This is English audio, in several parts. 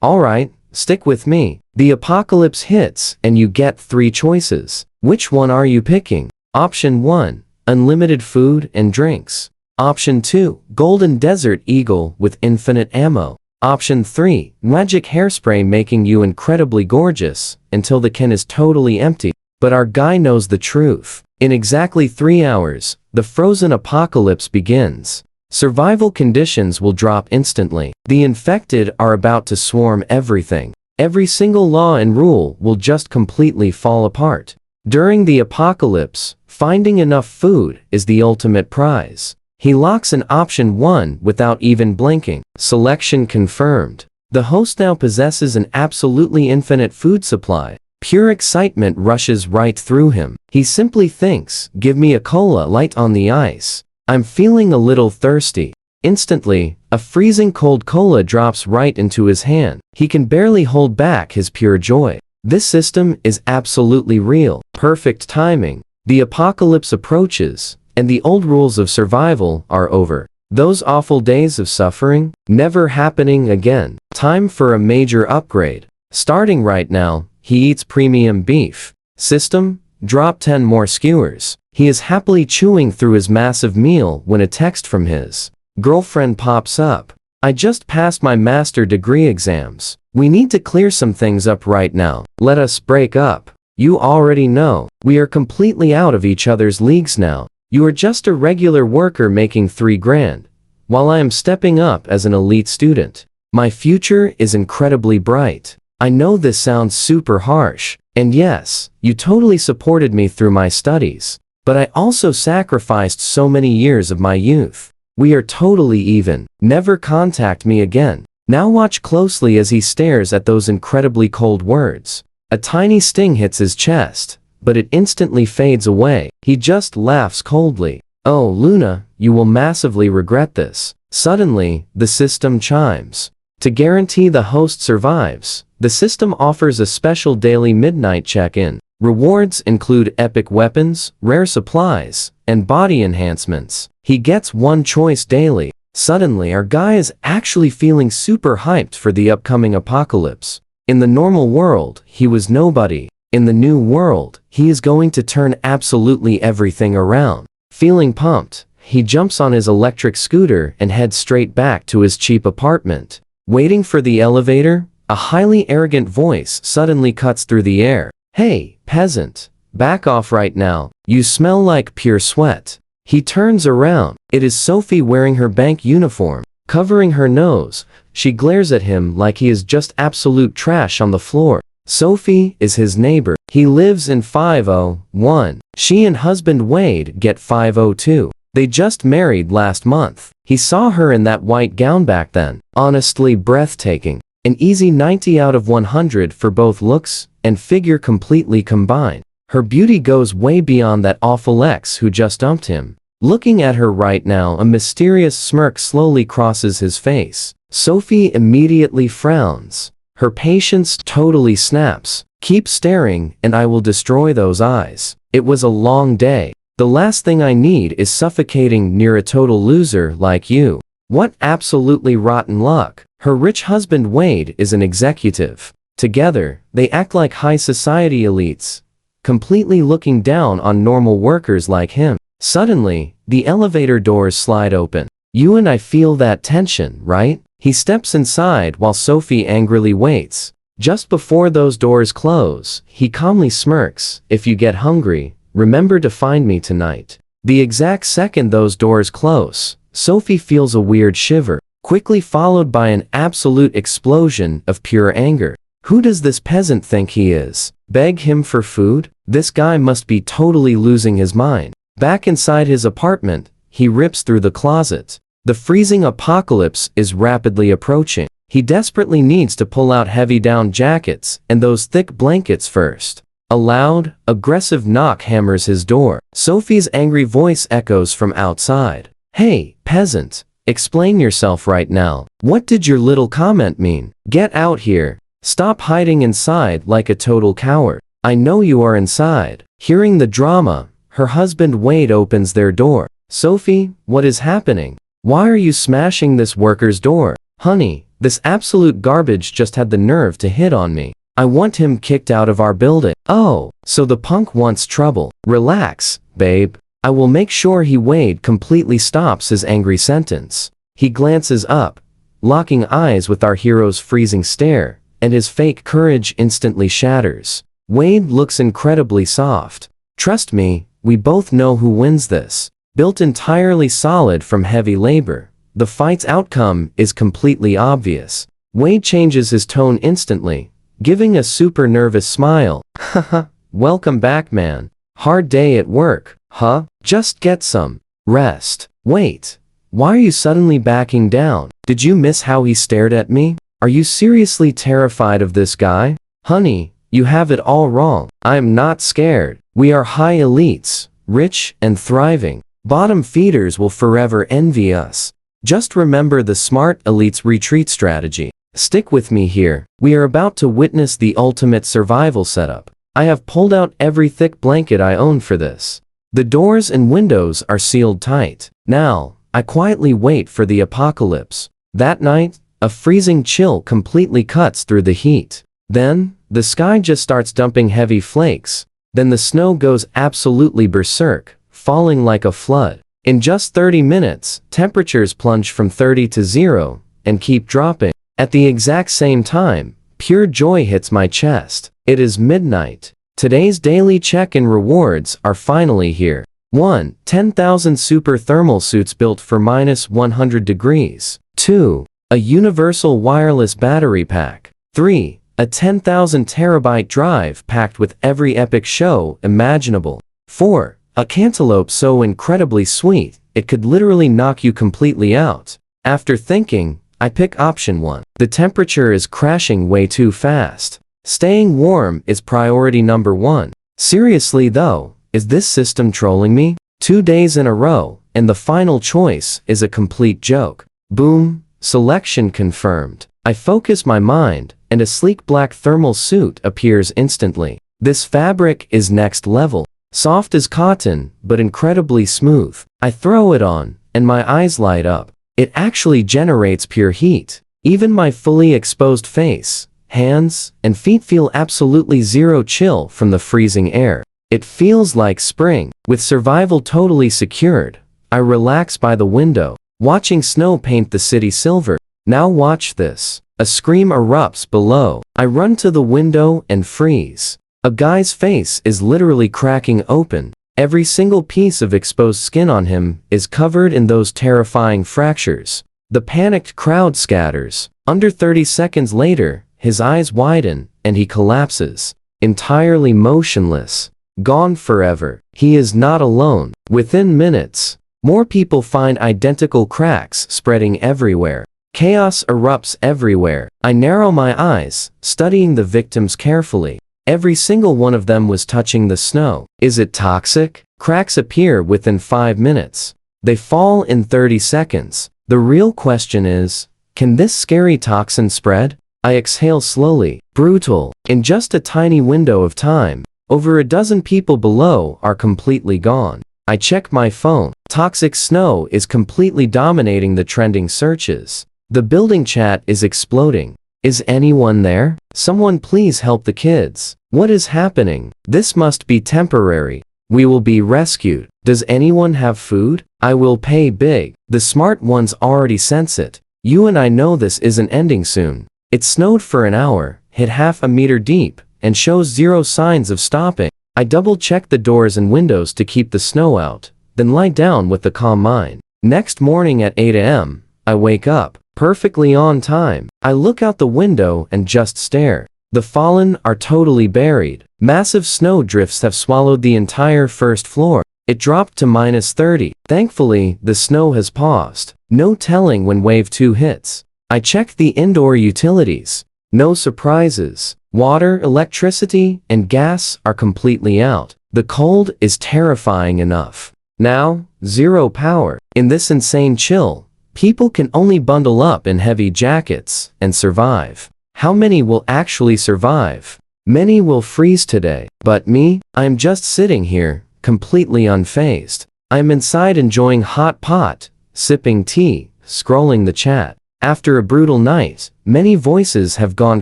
Alright, stick with me. The apocalypse hits and you get 3 choices. Which one are you picking? Option 1. Unlimited food and drinks. Option 2. Golden Desert Eagle with infinite ammo. Option 3. Magic hairspray making you incredibly gorgeous until the can is totally empty. But our guy knows the truth. In exactly 3 hours, the frozen apocalypse begins. Survival conditions will drop instantly. The infected are about to swarm everything. Every single law and rule will just completely fall apart. During the apocalypse, finding enough food is the ultimate prize. He locks in option 1 without even blinking. Selection confirmed. The host now possesses an absolutely infinite food supply. Pure excitement rushes right through him. He simply thinks, give me a cola light on the ice. I'm feeling a little thirsty. Instantly, a freezing cold cola drops right into his hand. He can barely hold back his pure joy. This system is absolutely real. Perfect timing. The apocalypse approaches, and the old rules of survival are over. Those awful days of suffering, never happening again. Time for a major upgrade. Starting right now, he eats premium beef. System, drop 10 more skewers. He is happily chewing through his massive meal when a text from his girlfriend pops up. I just passed my master degree exams. We need to clear some things up right now. Let us break up. You already know. We are completely out of each other's leagues now. You are just a regular worker making 3 grand, while I am stepping up as an elite student. My future is incredibly bright. I know this sounds super harsh, and yes, you totally supported me through my studies, but I also sacrificed so many years of my youth. We are totally even. Never contact me again. Now watch closely as he stares at those incredibly cold words. A tiny sting hits his chest, but it instantly fades away. He just laughs coldly. Oh, Luna, you will massively regret this. Suddenly, the system chimes. To guarantee the host survives, the system offers a special daily midnight check-in. Rewards include epic weapons, rare supplies, and body enhancements. He gets one choice daily. Suddenly our guy is actually feeling super hyped for the upcoming apocalypse. In the normal world, he was nobody. In the new world, he is going to turn absolutely everything around. Feeling pumped, he jumps on his electric scooter and heads straight back to his cheap apartment. Waiting for the elevator, a highly arrogant voice suddenly cuts through the air. Hey, peasant, back off right now. You smell like pure sweat. He turns around. It is Sophie wearing her bank uniform. Covering her nose, she glares at him like he is just absolute trash on the floor. Sophie is his neighbor. He lives in 501. She and husband Wade get 502. They just married last month. He saw her in that white gown back then. Honestly breathtaking. An easy 90 out of 100 for both looks and figure completely combined. Her beauty goes way beyond that awful ex who just dumped him. Looking at her right now, a mysterious smirk slowly crosses his face. Sophie immediately frowns. Her patience totally snaps. Keep staring and I will destroy those eyes. It was a long day. The last thing I need is suffocating near a total loser like you. What absolutely rotten luck. Her rich husband Wade is an executive. Together, they act like high society elites, completely looking down on normal workers like him. Suddenly, the elevator doors slide open. You and I feel that tension, right? He steps inside while Sophie angrily waits. Just before those doors close, he calmly smirks. If you get hungry, remember to find me tonight. The exact second those doors close, Sophie feels a weird shiver, quickly followed by an absolute explosion of pure anger. Who does this peasant think he is? Beg him for food? This guy must be totally losing his mind. Back inside his apartment, he rips through the closet. The freezing apocalypse is rapidly approaching. He desperately needs to pull out heavy down jackets and those thick blankets first. A loud, aggressive knock hammers his door. Sophie's angry voice echoes from outside. Hey, peasant, explain yourself right now. What did your little comment mean? Get out here. Stop hiding inside like a total coward. I know you are inside. Hearing the drama, her husband Wade opens their door. Sophie, what is happening? Why are you smashing this worker's door? Honey, This absolute garbage just had the nerve to hit on me. I want him kicked out of our building. Oh, so the punk wants trouble. Relax, babe. I will make sure Wade completely stops his angry sentence. He glances up, locking eyes with our hero's freezing stare, and his fake courage instantly shatters. Wade looks incredibly soft. Trust me, we both know who wins this. Built entirely solid from heavy labor, the fight's outcome is completely obvious. Wade changes his tone instantly, giving a super nervous smile. Haha, welcome back, man. Hard day at work, huh? Just get some rest. Wait, why are you suddenly backing down? Did you miss how he stared at me? Are you seriously terrified of this guy? Honey, you have it all wrong. I am not scared. We are high elites, rich and thriving. Bottom feeders will forever envy us. Just remember the smart elites retreat strategy. Stick with me here. We are about to witness the ultimate survival setup. I have pulled out every thick blanket I own for this. The doors and windows are sealed tight. Now, I quietly wait for the apocalypse. That night, a freezing chill completely cuts through the heat. Then, the sky just starts dumping heavy flakes. Then the snow goes absolutely berserk, falling like a flood. In just 30 minutes, temperatures plunge from 30 to 0, and keep dropping. At the exact same time, pure joy hits my chest. It is midnight. Today's daily check-in rewards are finally here. 1. 10,000 super thermal suits built for -100 degrees. 2. A universal wireless battery pack. 3. A 10,000 terabyte drive packed with every epic show imaginable. 4. A cantaloupe so incredibly sweet, it could literally knock you completely out. After thinking, I pick option 1. The temperature is crashing way too fast. Staying warm is priority number 1. Seriously though, is this system trolling me? 2 days in a row, and the final choice is a complete joke. Boom, selection confirmed. I focus my mind, and a sleek black thermal suit appears instantly. This fabric is next level. Soft as cotton, but incredibly smooth. I throw it on, and my eyes light up. It actually generates pure heat. Even my fully exposed face, hands, and feet feel absolutely zero chill from the freezing air. It feels like spring. With survival totally secured, I relax by the window, watching snow paint the city silver. Now watch this. A scream erupts below. I run to the window and freeze. A guy's face is literally cracking open. Every single piece of exposed skin on him is covered in those terrifying fractures. The panicked crowd scatters. Under 30 seconds later, his eyes widen, and he collapses. Entirely motionless. Gone forever. He is not alone. Within minutes, more people find identical cracks spreading everywhere. Chaos erupts everywhere. I narrow my eyes, studying the victims carefully. Every single one of them was touching the snow. Is it toxic? Cracks appear within 5 minutes. They fall in 30 seconds. The real question is, can this scary toxin spread? I exhale slowly. Brutal. In just a tiny window of time, over a dozen people below are completely gone. I check my phone. Toxic snow is completely dominating the trending searches. The building chat is exploding. Is anyone there? Someone please help the kids. What is happening? This must be temporary. We will be rescued. Does anyone have food? I will pay big. The smart ones already sense it. You and I know this isn't ending soon. It snowed for an hour, hit half a meter deep, and shows zero signs of stopping. I double-check the doors and windows to keep the snow out, then lie down with a calm mind. Next morning at 8 a.m., I wake up. Perfectly on time. I look out the window and just stare. The fallen are totally buried. Massive snow drifts have swallowed the entire first floor. It dropped to -30. Thankfully, the snow has paused. No telling when wave 2 hits. I check the indoor utilities. No surprises. Water, electricity, and gas are completely out. The cold is terrifying enough. Now, zero power. In this insane chill, people can only bundle up in heavy jackets and survive. How many will actually survive? Many will freeze today. But me, I'm just sitting here, completely unfazed. I'm inside enjoying hot pot, sipping tea, scrolling the chat. After a brutal night, many voices have gone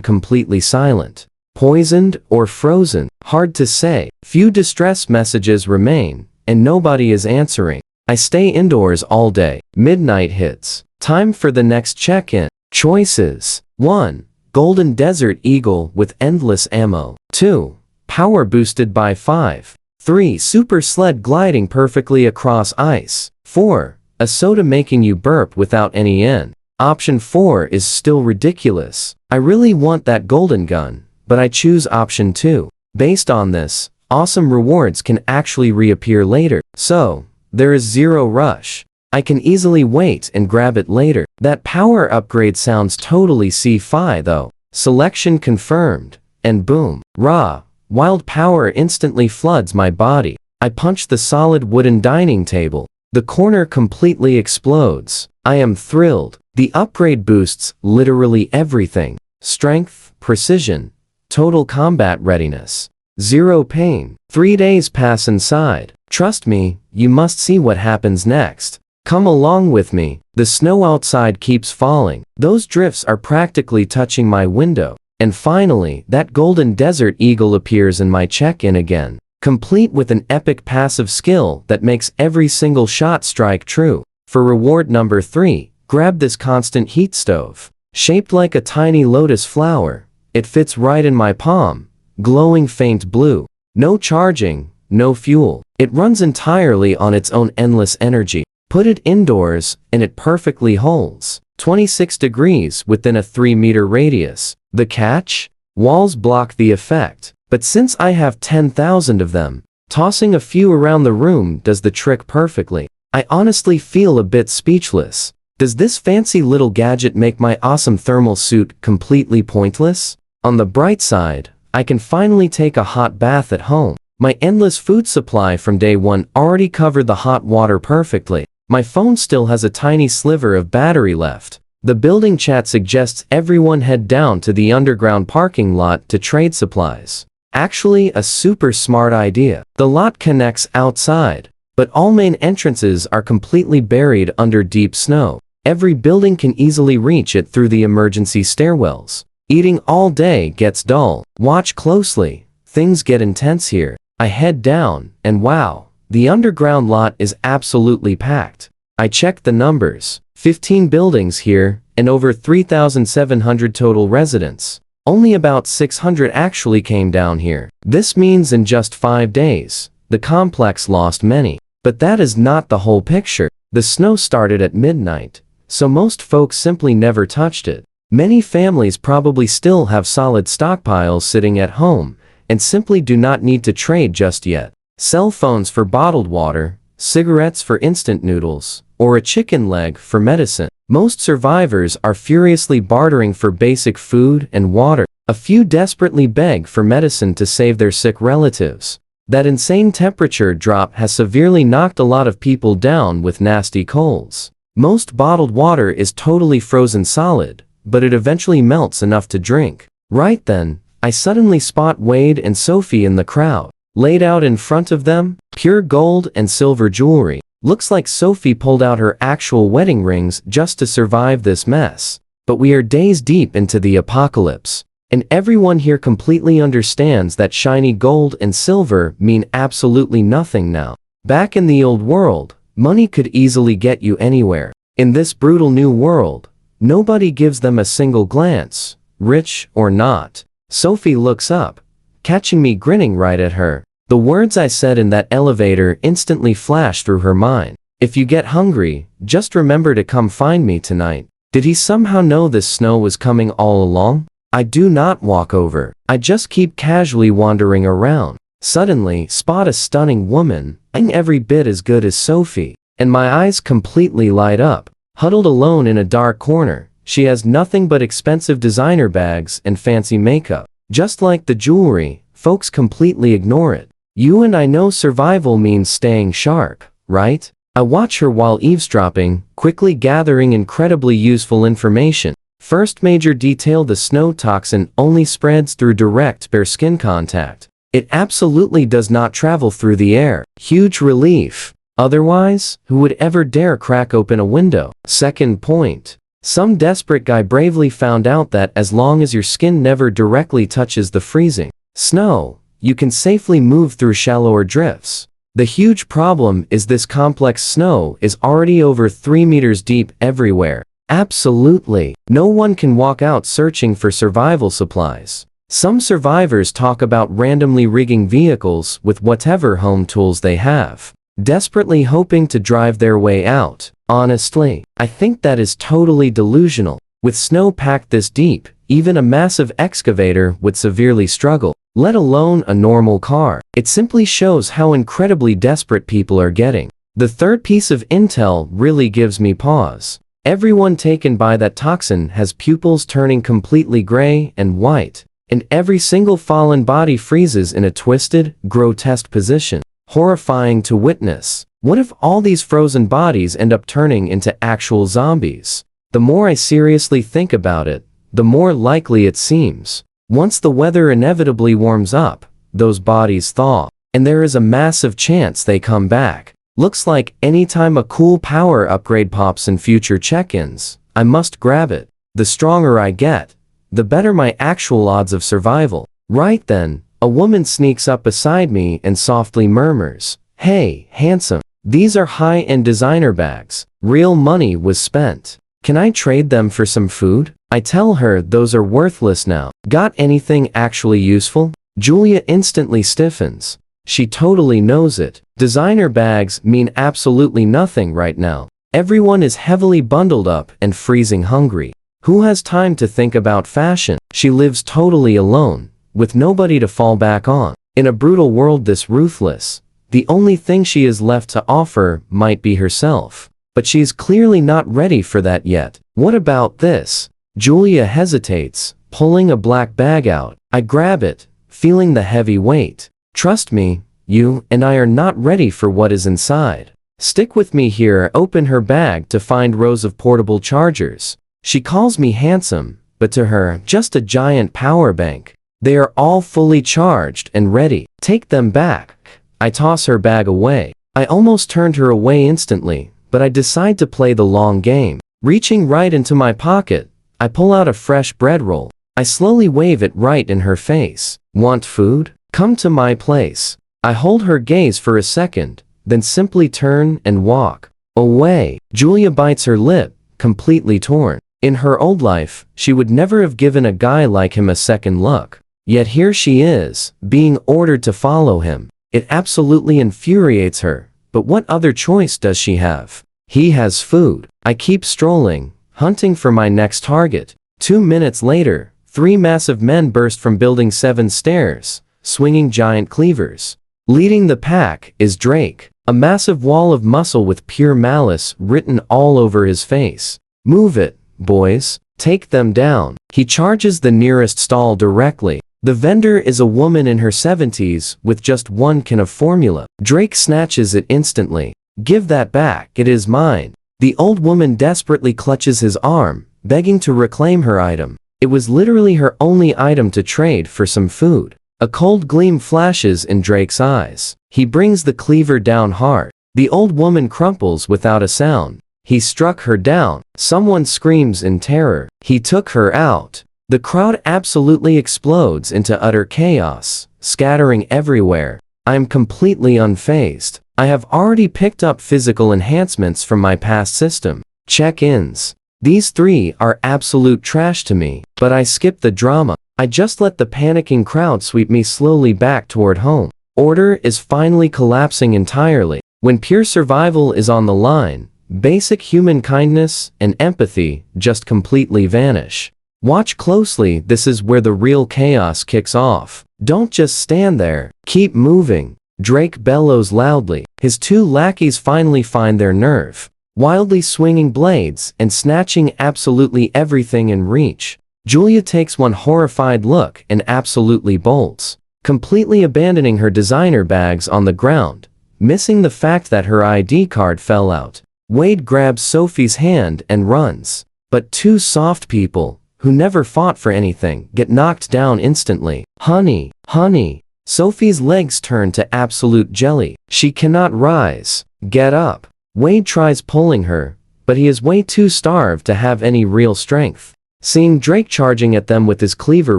completely silent. Poisoned or frozen, hard to say. Few distress messages remain, and nobody is answering. I stay indoors all day. Midnight hits. Time for the next check-in. Choices. 1. Golden Desert Eagle with endless ammo. 2. Power boosted by 5. 3. Super sled gliding perfectly across ice. 4. A soda making you burp without any end. Option 4 is still ridiculous. I really want that golden gun, but I choose option 2. Based on this, awesome rewards can actually reappear later. So, there is zero rush. I can easily wait and grab it later. That power upgrade sounds totally sci-fi though. Selection confirmed. And boom. Raw. Wild power instantly floods my body. I punch the solid wooden dining table. The corner completely explodes. I am thrilled. The upgrade boosts literally everything. Strength, precision, total combat readiness. Zero pain. 3 days pass inside. Trust me, you must see what happens next. Come along with me. The snow outside keeps falling. Those drifts are practically touching my window. And finally, that golden desert eagle appears in my check-in again, complete with an epic passive skill that makes every single shot strike true. For reward number 3, grab this constant heat stove. Shaped like a tiny lotus flower, it fits right in my palm, glowing faint blue. No charging, no fuel. It runs entirely on its own endless energy. Put it indoors, and it perfectly holds 26 degrees within a 3-meter radius. The catch? Walls block the effect. But since I have 10,000 of them, tossing a few around the room does the trick perfectly. I honestly feel a bit speechless. Does this fancy little gadget make my awesome thermal suit completely pointless? On the bright side, I can finally take a hot bath at home. My endless food supply from day 1 already covered the hot water perfectly. My phone still has a tiny sliver of battery left. The building chat suggests everyone head down to the underground parking lot to trade supplies. Actually, a super smart idea. The lot connects outside, but all main entrances are completely buried under deep snow. Every building can easily reach it through the emergency stairwells. Eating all day gets dull. Watch closely. Things get intense here. I head down, and wow, the underground lot is absolutely packed. I checked the numbers. 15 buildings here, and over 3,700 total residents. Only about 600 actually came down here. This means in just 5 days, the complex lost many. But that is not the whole picture. The snow started at midnight, so most folks simply never touched it. Many families probably still have solid stockpiles sitting at home, and simply do not need to trade just yet. Cell phones for bottled water, cigarettes for instant noodles, or a chicken leg for medicine. Most survivors are furiously bartering for basic food and water. A few desperately beg for medicine to save their sick relatives. That insane temperature drop has severely knocked a lot of people down with nasty colds. Most bottled water is totally frozen solid, but it eventually melts enough to drink. Right then, I suddenly spot Wade and Sophie in the crowd. Laid out in front of them, pure gold and silver jewelry. Looks like Sophie pulled out her actual wedding rings just to survive this mess. But we are days deep into the apocalypse, and everyone here completely understands that shiny gold and silver mean absolutely nothing now. Back in the old world, money could easily get you anywhere. In this brutal new world, nobody gives them a single glance, rich or not. Sophie looks up, catching me grinning right at her. The words I said in that elevator instantly flashed through her mind. If you get hungry, just remember to come find me tonight. Did he somehow know this snow was coming all along? I do not walk over. I just keep casually wandering around. Suddenly, spot a stunning woman, every bit as good as Sophie, and my eyes completely light up. Huddled alone in a dark corner, she has nothing but expensive designer bags and fancy makeup. Just like the jewelry, folks completely ignore it. You and I know survival means staying sharp, right? I watch her while eavesdropping, quickly gathering incredibly useful information. First major detail: the snow toxin only spreads through direct bare skin contact. It absolutely does not travel through the air. Huge relief. Otherwise, who would ever dare crack open a window? Second point: Some desperate guy bravely found out that as long as your skin never directly touches the freezing snow, you can safely move through shallower drifts. The huge problem is this complex snow is already over 3 meters deep everywhere. Absolutely. No one can walk out searching for survival supplies. Some survivors talk about randomly rigging vehicles with whatever home tools they have, desperately hoping to drive their way out. Honestly, I think that is totally delusional. With snow packed this deep, even a massive excavator would severely struggle, let alone a normal car. It simply shows how incredibly desperate people are getting. The third piece of intel really gives me pause. Everyone taken by that toxin has pupils turning completely gray and white, and every single fallen body freezes in a twisted, grotesque position. Horrifying to witness. What if all these frozen bodies end up turning into actual zombies? The more I seriously think about it, the more likely it seems. Once the weather inevitably warms up, those bodies thaw, and there is a massive chance they come back. Looks like anytime a cool power upgrade pops in future check-ins, I must grab it. The stronger I get, the better my actual odds of survival. Right then, a woman sneaks up beside me and softly murmurs, "Hey, handsome, these are high-end designer bags. Real money was spent. Can I trade them for some food?" I tell her those are worthless now. Got anything actually useful? Julia instantly stiffens. She totally knows it. Designer bags mean absolutely nothing right now. Everyone is heavily bundled up and freezing hungry. Who has time to think about fashion? She lives totally alone, with nobody to fall back on. In a brutal world this ruthless, the only thing she is left to offer might be herself. But she's clearly not ready for that yet. What about this? Julia hesitates, pulling a black bag out. I grab it, feeling the heavy weight. Trust me, you and I are not ready for what is inside. Stick with me here. I open her bag to find rows of portable chargers. She calls me handsome, but to her, just a giant power bank. They are all fully charged and ready. Take them back. I toss her bag away. I almost turned her away instantly, but I decide to play the long game. Reaching right into my pocket, I pull out a fresh bread roll. I slowly wave it right in her face. Want food? Come to my place. I hold her gaze for a second, then simply turn and walk away. Julia bites her lip, completely torn. In her old life, she would never have given a guy like him a second look. Yet here she is, being ordered to follow him. It absolutely infuriates her, but what other choice does she have? He has food. I keep strolling, hunting for my next target. 2 minutes later, 3 massive men burst from Building 7 stairs, swinging giant cleavers. Leading the pack is Drake, a massive wall of muscle with pure malice written all over his face. Move it, boys. Take them down. He charges the nearest stall directly. The vendor is a woman in her 70s with just one can of formula. Drake snatches it instantly. Give that back, it is mine. The old woman desperately clutches his arm, begging to reclaim her item. It was literally her only item to trade for some food. A cold gleam flashes in Drake's eyes. He brings the cleaver down hard. The old woman crumples without a sound. He struck her down. Someone screams in terror. He took her out. The crowd absolutely explodes into utter chaos, scattering everywhere. I am completely unfazed. I have already picked up physical enhancements from my past system. Check-ins. These 3 are absolute trash to me, but I skip the drama. I just let the panicking crowd sweep me slowly back toward home. Order is finally collapsing entirely. When pure survival is on the line, basic human kindness and empathy just completely vanish. Watch closely, this is where the real chaos kicks off. Don't just stand there, keep moving. Drake bellows loudly. His 2 lackeys finally find their nerve, wildly swinging blades and snatching absolutely everything in reach. Julia takes one horrified look and absolutely bolts, completely abandoning her designer bags on the ground, missing the fact that her ID card fell out. Wade grabs Sophie's hand and runs, but 2 soft people, who never fought for anything, get knocked down instantly. Honey, honey. Sophie's legs turn to absolute jelly. She cannot rise. Get up. Wade tries pulling her, but he is way too starved to have any real strength. Seeing Drake charging at them with his cleaver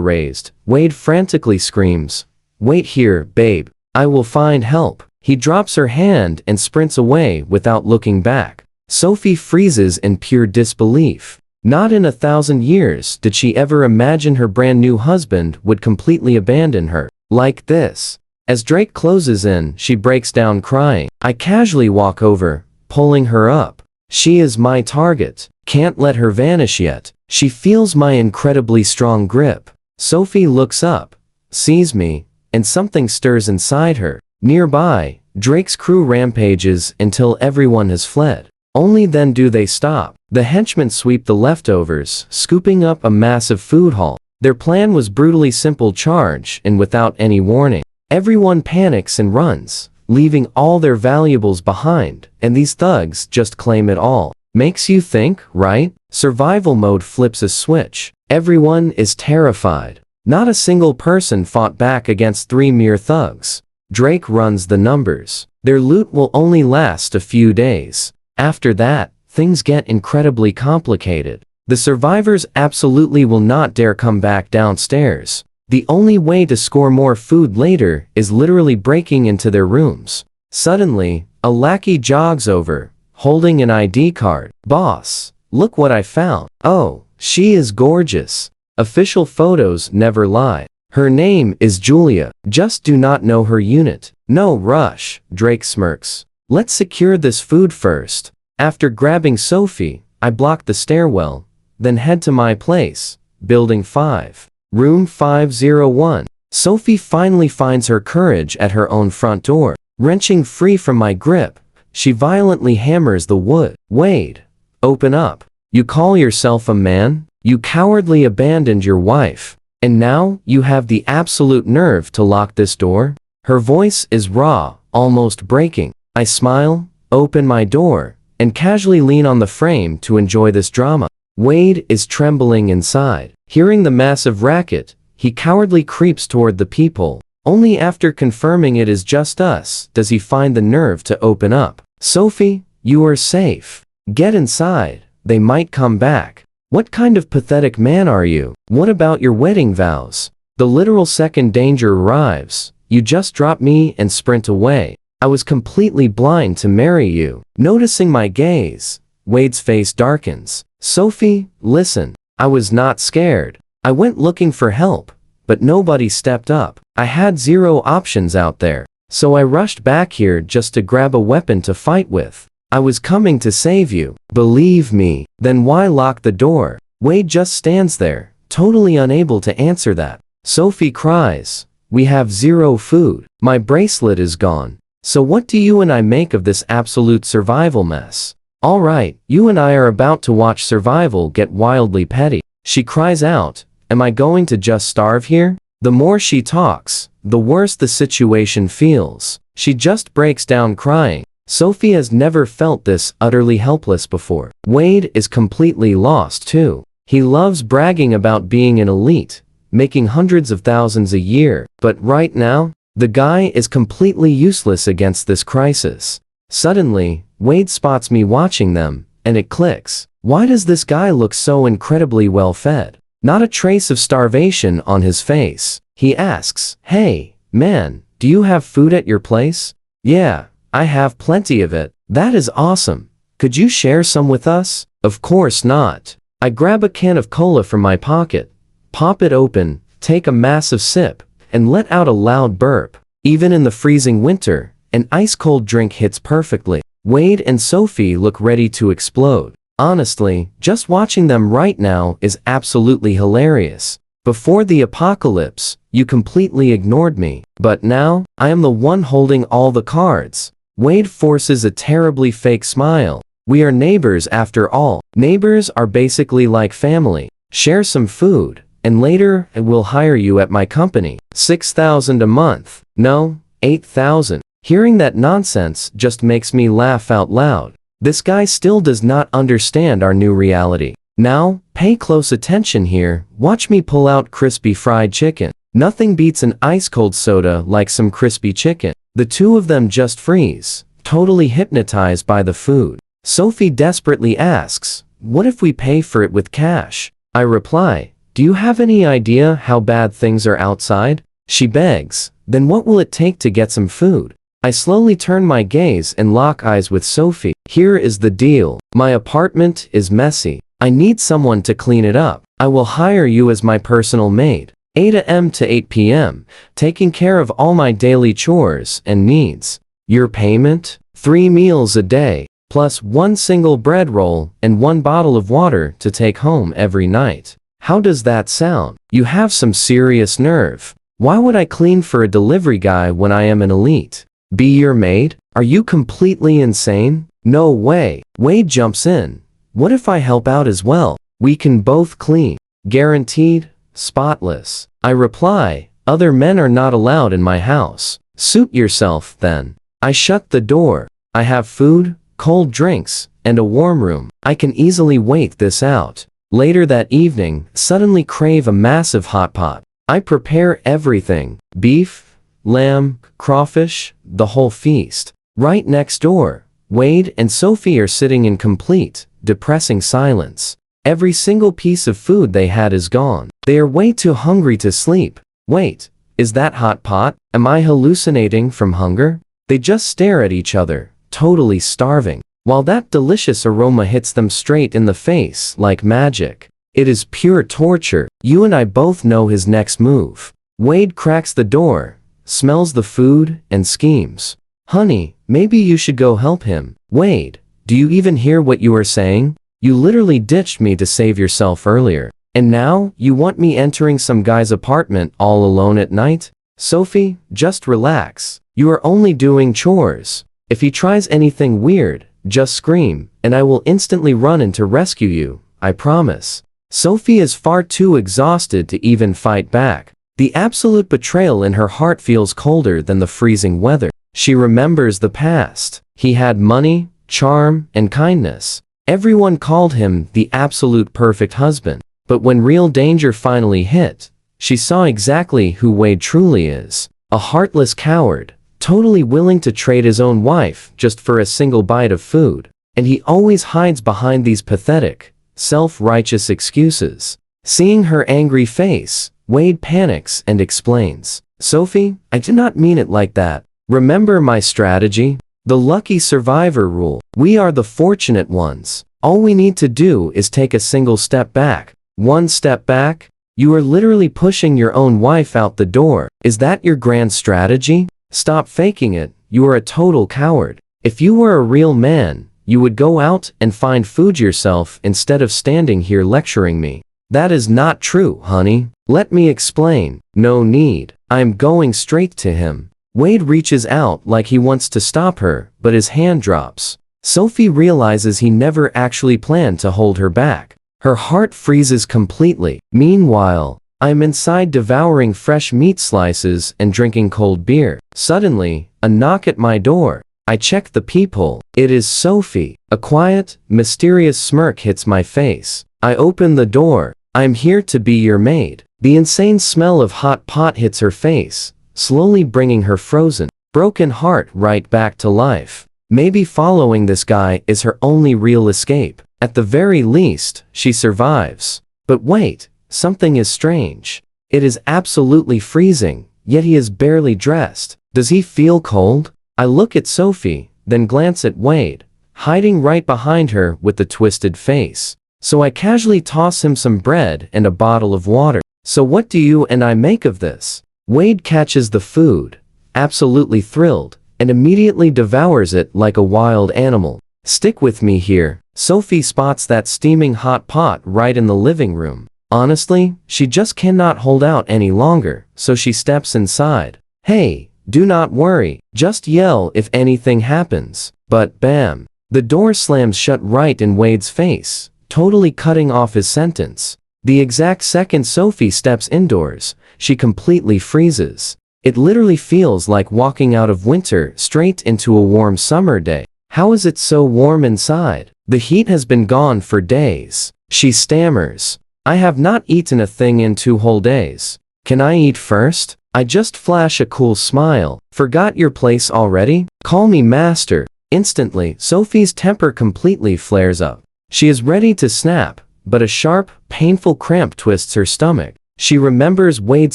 raised, Wade frantically screams, "Wait here, babe. I will find help." He drops her hand and sprints away without looking back. Sophie freezes in pure disbelief. Not in 1,000 years did she ever imagine her brand new husband would completely abandon her like this. As Drake closes in, she breaks down crying. I casually walk over, pulling her up. She is my target. Can't let her vanish yet. She feels my incredibly strong grip. Sophie looks up, sees me, and something stirs inside her. Nearby, Drake's crew rampages until everyone has fled. Only then do they stop. The henchmen sweep the leftovers, scooping up a massive food haul. Their plan was brutally simple: charge in without any warning. Everyone panics and runs, leaving all their valuables behind, and these thugs just claim it all. Makes you think, right? Survival mode flips a switch. Everyone is terrified. Not a single person fought back against 3 mere thugs. Drake runs the numbers. Their loot will only last a few days. After that, things get incredibly complicated. The survivors absolutely will not dare come back downstairs. The only way to score more food later is literally breaking into their rooms. Suddenly, a lackey jogs over, holding an ID card. "Boss, look what I found." "Oh, she is gorgeous. Official photos never lie. Her name is Julia. Just do not know her unit." "No rush," Drake smirks. "Let's secure this food first." After grabbing Sophie, I block the stairwell, then head to my place, Building 5. Room 501. Sophie finally finds her courage at her own front door. Wrenching free from my grip, she violently hammers the wood. "Wade, open up. You call yourself a man? You cowardly abandoned your wife. And now you have the absolute nerve to lock this door?" Her voice is raw, almost breaking. I smile, open my door, and casually lean on the frame to enjoy this drama. Wade is trembling inside. Hearing the massive racket, he cowardly creeps toward the peephole. Only after confirming it is just us does he find the nerve to open up. "Sophie, you are safe. Get inside. They might come back." "What kind of pathetic man are you? What about your wedding vows?" The literal second danger arrives. "You just drop me and sprint away. I was completely blind to marry you." Noticing my gaze, Wade's face darkens. "Sophie, listen. I was not scared. I went looking for help, but nobody stepped up. I had 0 options out there. So I rushed back here just to grab a weapon to fight with. I was coming to save you. Believe me. Then why lock the door?" Wade just stands there, totally unable to answer that. Sophie cries, "We have 0 food. My bracelet is gone. So what do you and I make of this absolute survival mess?" "All right, you and I are about to watch survival get wildly petty." She cries out, "Am I going to just starve here?" The more she talks, the worse the situation feels. She just breaks down crying. Sophie has never felt this utterly helpless before. Wade is completely lost too. He loves bragging about being an elite, making hundreds of thousands a year, but right now, the guy is completely useless against this crisis. Suddenly, Wade spots me watching them, and it clicks. Why does this guy look so incredibly well fed? Not a trace of starvation on his face. He asks, "Hey, man, do you have food at your place?" "Yeah, I have plenty of it." "That is awesome. Could you share some with us?" "Of course not." I grab a can of cola from my pocket, pop it open, take a massive sip, and let out a loud burp. Even in the freezing winter, an ice-cold drink hits perfectly. Wade and Sophie look ready to explode. Honestly, just watching them right now is absolutely hilarious. Before the apocalypse, you completely ignored me. But now, I am the one holding all the cards. Wade forces a terribly fake smile. "We are neighbors after all. Neighbors are basically like family. Share some food, and later I will hire you at my company. 6,000 a month. No, 8,000. Hearing that nonsense just makes me laugh out loud. This guy still does not understand our new reality. Now, pay close attention here. Watch me pull out crispy fried chicken. Nothing beats an ice-cold soda like some crispy chicken. The two of them just freeze, totally hypnotized by the food. Sophie desperately asks, "What if we pay for it with cash?" I reply, "Do you have any idea how bad things are outside?" She begs, "Then what will it take to get some food?" I slowly turn my gaze and lock eyes with Sophie. "Here is the deal. My apartment is messy. I need someone to clean it up. I will hire you as my personal maid. 8 a.m. to 8 p.m., taking care of all my daily chores and needs. Your payment? 3 meals a day, plus 1 single bread roll and 1 bottle of water to take home every night." How does that sound? You have some serious nerve. Why would I clean for a delivery guy when I am an elite? Be your maid? Are you completely insane? No way. Wade jumps in. What if I help out as well? We can both clean. Guaranteed, spotless. I reply, "Other men are not allowed in my house. Suit yourself, then." I shut the door. I have food, cold drinks, and a warm room. I can easily wait this out. Later that evening, suddenly crave a massive hot pot. I prepare everything. Beef, lamb, crawfish, the whole feast. Right next door, Wade and Sophie are sitting in complete, depressing silence. Every single piece of food they had is gone. They are way too hungry to sleep. Wait, is that hot pot? Am I hallucinating from hunger? They just stare at each other, totally starving, while that delicious aroma hits them straight in the face like magic. It is pure torture. You and I both know his next move. Wade cracks the door, smells the food, and schemes. "Honey, maybe you should go help him." Wade, do you even hear what you are saying? You literally ditched me to save yourself earlier. And now, you want me entering some guy's apartment all alone at night? Sophie, just relax. You are only doing chores. If he tries anything weird, just scream, and I will instantly run in to rescue you, I promise. Sophie is far too exhausted to even fight back. The absolute betrayal in her heart feels colder than the freezing weather. She remembers the past. He had money, charm, and kindness. Everyone called him the absolute perfect husband. But when real danger finally hit, she saw exactly who Wade truly is. A heartless coward, totally willing to trade his own wife just for a single bite of food. And he always hides behind these pathetic, self-righteous excuses. Seeing her angry face, Wade panics and explains, "Sophie, I did not mean it like that. Remember my strategy? The lucky survivor rule. We are the fortunate ones. All we need to do is take a single step back." One step back? You are literally pushing your own wife out the door. Is that your grand strategy? Stop faking it. You are a total coward. If you were a real man, you would go out and find food yourself instead of standing here lecturing me. That is not true, honey. Let me explain. No need. I'm going straight to him. Wade reaches out like he wants to stop her, but his hand drops. Sophie realizes he never actually planned to hold her back. Her heart freezes completely. Meanwhile, I'm inside devouring fresh meat slices and drinking cold beer. Suddenly, a knock at my door. I check the peephole. It is Sophie. A quiet, mysterious smirk hits my face. I open the door. "I'm here to be your maid." The insane smell of hot pot hits her face, slowly bringing her frozen, broken heart right back to life. Maybe following this guy is her only real escape. At the very least, she survives. But wait, something is strange. It is absolutely freezing, yet he is barely dressed. Does he feel cold? I look at Sophie, then glance at Wade, hiding right behind her with the twisted face. So I casually toss him some bread and a bottle of water. "So what do you and I make of this?" Wade catches the food, absolutely thrilled, and immediately devours it like a wild animal. "Stick with me here." Sophie spots that steaming hot pot right in the living room. Honestly, she just cannot hold out any longer, so she steps inside. "Hey, do not worry, just yell if anything happens." But bam! The door slams shut right in Wade's face, totally cutting off his sentence. The exact second Sophie steps indoors, she completely freezes. It literally feels like walking out of winter straight into a warm summer day. How is it so warm inside? The heat has been gone for days. She stammers. "I have not eaten a thing in 2 whole days. Can I eat first?" I just flash a cool smile. "Forgot your place already? Call me master." Instantly, Sophie's temper completely flares up. She is ready to snap, but a sharp, painful cramp twists her stomach. She remembers Wade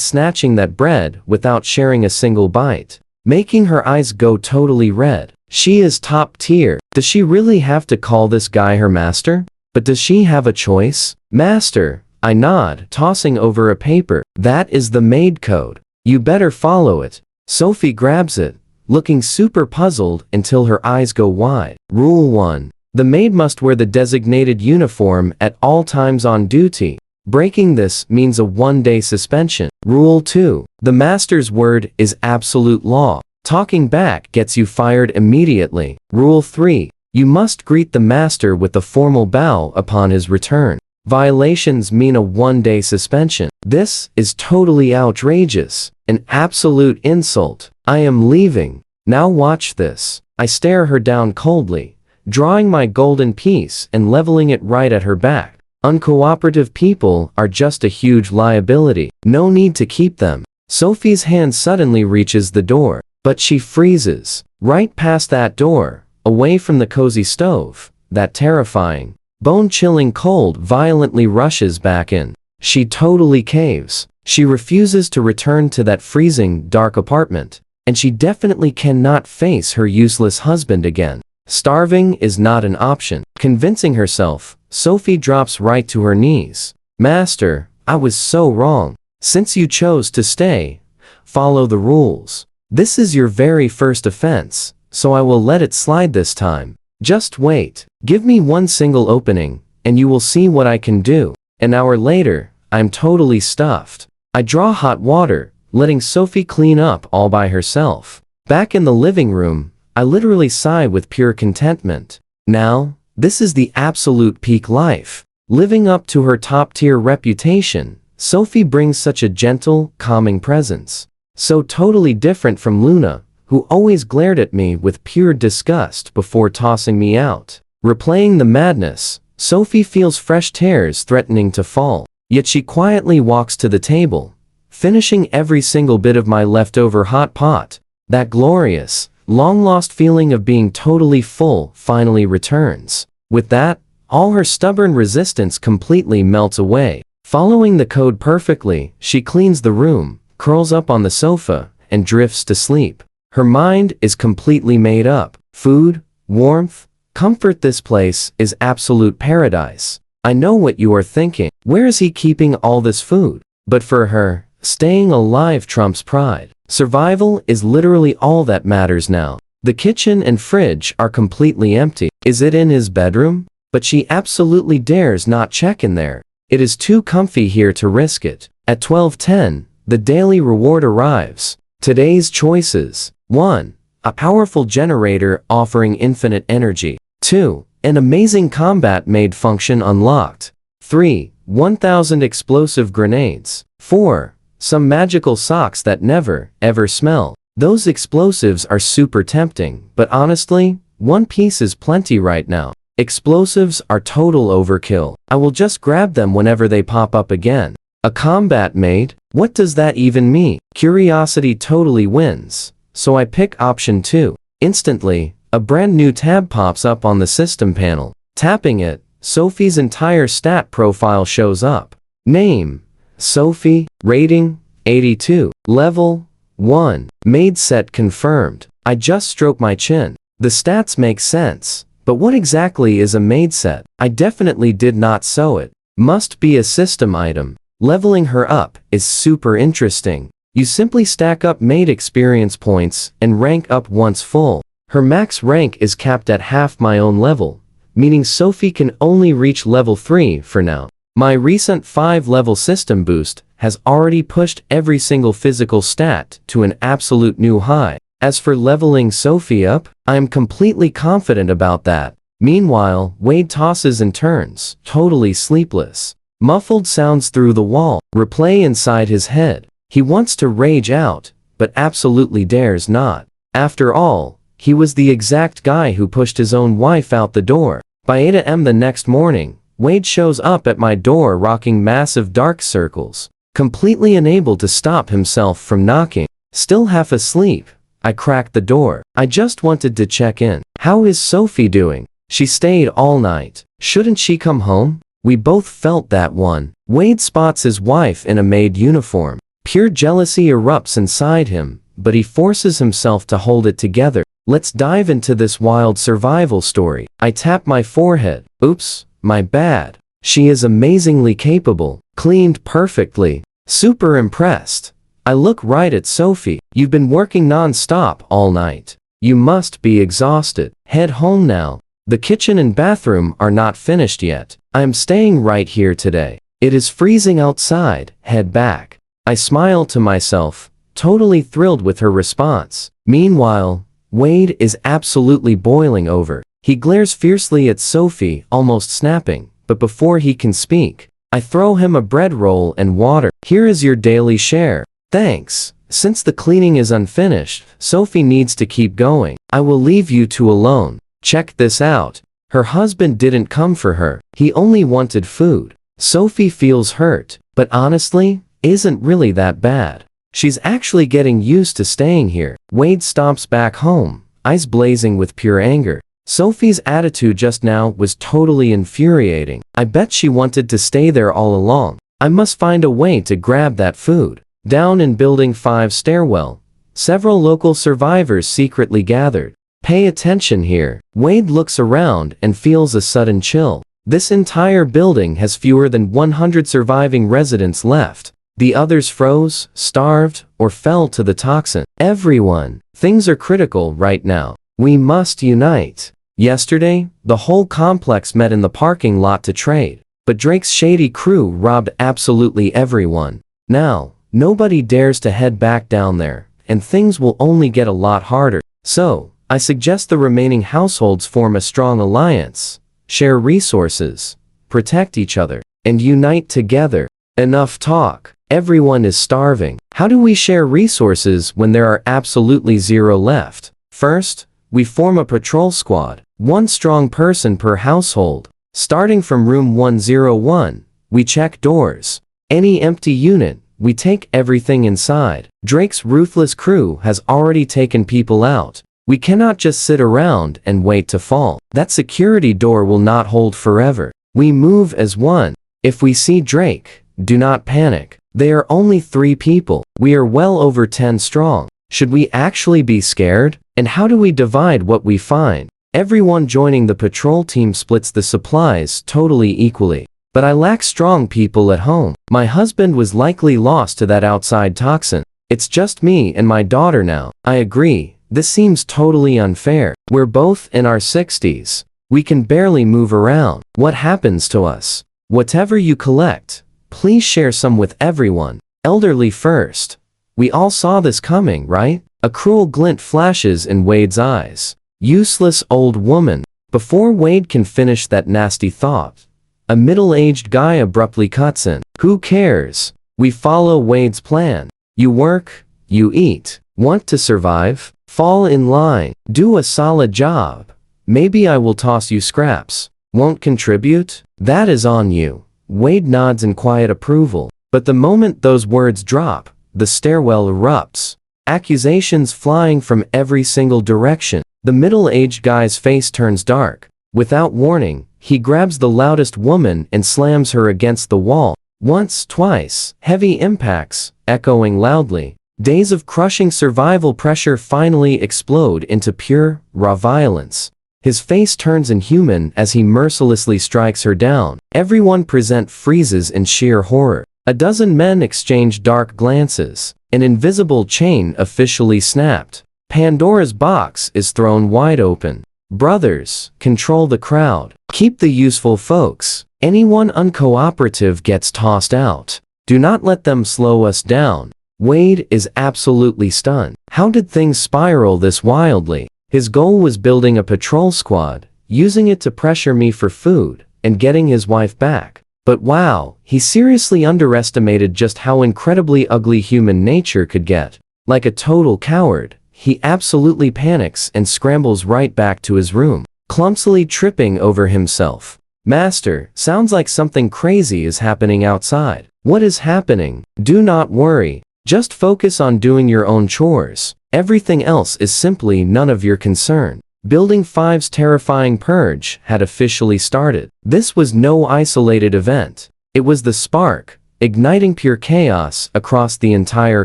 snatching that bread without sharing a single bite, making her eyes go totally red. She is top tier. Does she really have to call this guy her master? But does she have a choice? Master, I nod, tossing over a paper. That is the maid code. You better follow it. Sophie grabs it, looking super puzzled until her eyes go wide. Rule 1. The maid must wear the designated uniform at all times on duty. Breaking this means a 1-day suspension. Rule 2. The master's word is absolute law. Talking back gets you fired immediately. Rule 3. You must greet the master with a formal bow upon his return. Violations mean a 1-day suspension. This is totally outrageous. An absolute insult. I am leaving. Now watch this. I stare her down coldly, drawing my golden piece and leveling it right at her back. Uncooperative people are just a huge liability. No need to keep them. Sophie's hand suddenly reaches the door, but she freezes. Right past that door, away from the cozy stove, that terrifying, bone-chilling cold violently rushes back in. She totally caves. She refuses to return to that freezing, dark apartment, and she definitely cannot face her useless husband again. Starving is not an option. Convincing herself, Sophie drops right to her knees. Master, I was so wrong. Since you chose to stay, follow the rules. This is your very first offense, so I will let it slide this time. Just wait. Give me one single opening, and you will see what I can do. An hour later, I'm totally stuffed. I draw hot water, letting Sophie clean up all by herself. Back in the living room, I literally sigh with pure contentment. Now, this is the absolute peak life. Living up to her top-tier reputation, Sophie brings such a gentle, calming presence. So totally different from Luna, who always glared at me with pure disgust before tossing me out. Replaying the madness, Sophie feels fresh tears threatening to fall. Yet she quietly walks to the table, finishing every single bit of my leftover hot pot. That glorious, long-lost feeling of being totally full finally returns. With that, all her stubborn resistance completely melts away. Following the code perfectly, she cleans the room, curls up on the sofa, and drifts to sleep. Her mind is completely made up. Food, warmth, comfort. This place is absolute paradise. I know what you are thinking. Where is he keeping all this food? But for her, staying alive trumps pride. Survival is literally all that matters now. The kitchen and fridge are completely empty. Is it in his bedroom? But she absolutely dares not check in there. It is too comfy here to risk it. At 12:10, the daily reward arrives. Today's choices. 1. A powerful generator offering infinite energy. 2. An amazing combat made function unlocked. 3. 1,000 explosive grenades. 4. Some magical socks that never, ever smell. Those explosives are super tempting, but honestly, one piece is plenty right now. Explosives are total overkill. I will just grab them whenever they pop up again. A combat made? What does that even mean? Curiosity totally wins, so I pick option 2. Instantly, a brand new tab pops up on the system panel. Tapping it, Sophie's entire stat profile shows up. Name: Sophie. Rating: 82. Level: 1. Maid set confirmed. I just stroke my chin. The stats make sense, but what exactly is a maid set? I definitely did not sew it. Must be a system item. Leveling her up is super interesting. You simply stack up maid experience points and rank up once full. Her max rank is capped at half my own level, meaning Sophie can only reach level 3 for now. My recent 5-level system boost has already pushed every single physical stat to an absolute new high. As for leveling Sophie up, I am completely confident about that. Meanwhile, Wade tosses and turns, totally sleepless. Muffled sounds through the wall replay inside his head. He wants to rage out, but absolutely dares not. After all, he was the exact guy who pushed his own wife out the door. By 8 a.m. the next morning, Wade shows up at my door rocking massive dark circles, completely unable to stop himself from knocking. Still half asleep, I cracked the door. I just wanted to check in. How is Sophie doing? She stayed all night. Shouldn't she come home? We both felt that one. Wade spots his wife in a maid uniform. Pure jealousy erupts inside him, but he forces himself to hold it together. Let's dive into this wild survival story. I tap my forehead. Oops, my bad. She is amazingly capable, cleaned perfectly. Super impressed. I look right at Sophie. You've been working non-stop all night. You must be exhausted. Head home now. The kitchen and bathroom are not finished yet. I am staying right here today. It is freezing outside. Head back. I smile to myself, totally thrilled with her response. Meanwhile, Wade is absolutely boiling over. He glares fiercely at Sophie, almost snapping, but before he can speak, I throw him a bread roll and water. Here is your daily share. Thanks. Since the cleaning is unfinished, Sophie needs to keep going. I will leave you two alone. Check this out. Her husband didn't come for her. He only wanted food. Sophie feels hurt, but honestly, isn't really that bad. She's actually getting used to staying here. Wade stomps back home, eyes blazing with pure anger. Sophie's attitude just now was totally infuriating. I bet she wanted to stay there all along. I must find a way to grab that food. Down in Building 5 stairwell, several local survivors secretly gathered. Pay attention here. Wade looks around and feels a sudden chill. This entire building has fewer than 100 surviving residents left. The others froze, starved, or fell to the toxin. Everyone, things are critical right now. We must unite. Yesterday, the whole complex met in the parking lot to trade, but Drake's shady crew robbed absolutely everyone. Now, nobody dares to head back down there, and things will only get a lot harder. So, I suggest the remaining households form a strong alliance, share resources, protect each other, and unite together. Enough talk. Everyone is starving. How do we share resources when there are absolutely zero left? First, we form a patrol squad, one strong person per household. Starting from room 101, we check doors. Any empty unit, we take everything inside. Drake's ruthless crew has already taken people out. We cannot just sit around and wait to fall. That security door will not hold forever. We move as one. If we see Drake, do not panic. They are only 3 people. We are well over 10 strong. Should we actually be scared? And how do we divide what we find? Everyone joining the patrol team splits the supplies totally equally. But I lack strong people at home. My husband was likely lost to that outside toxin. It's just me and my daughter now. I agree. This seems totally unfair. We're both in our 60s. We can barely move around. What happens to us? Whatever you collect, please share some with everyone. Elderly first. We all saw this coming, right? A cruel glint flashes in Wade's eyes. Useless old woman. Before Wade can finish that nasty thought, a middle-aged guy abruptly cuts in. Who cares? We follow Wade's plan. You work, you eat. Want to survive? Fall in line. Do a solid job. Maybe I will toss you scraps. Won't contribute? That is on you. Wade nods in quiet approval. But the moment those words drop, the stairwell erupts. Accusations flying from every single direction. The middle-aged guy's face turns dark. Without warning, he grabs the loudest woman and slams her against the wall. Once, twice, heavy impacts, echoing loudly. Days of crushing survival pressure finally explode into pure, raw violence. His face turns inhuman as he mercilessly strikes her down. Everyone present freezes in sheer horror. A dozen men exchange dark glances. An invisible chain officially snapped. Pandora's box is thrown wide open. Brothers, control the crowd. Keep the useful folks. Anyone uncooperative gets tossed out. Do not let them slow us down. Wade is absolutely stunned. How did things spiral this wildly? His goal was building a patrol squad, using it to pressure me for food, and getting his wife back. But wow, he seriously underestimated just how incredibly ugly human nature could get. Like a total coward, he absolutely panics and scrambles right back to his room, clumsily tripping over himself. Master, sounds like something crazy is happening outside. What is happening? Do not worry. Just focus on doing your own chores. Everything else is simply none of your concern. Building 5's terrifying purge had officially started. This was no isolated event. It was the spark, igniting pure chaos across the entire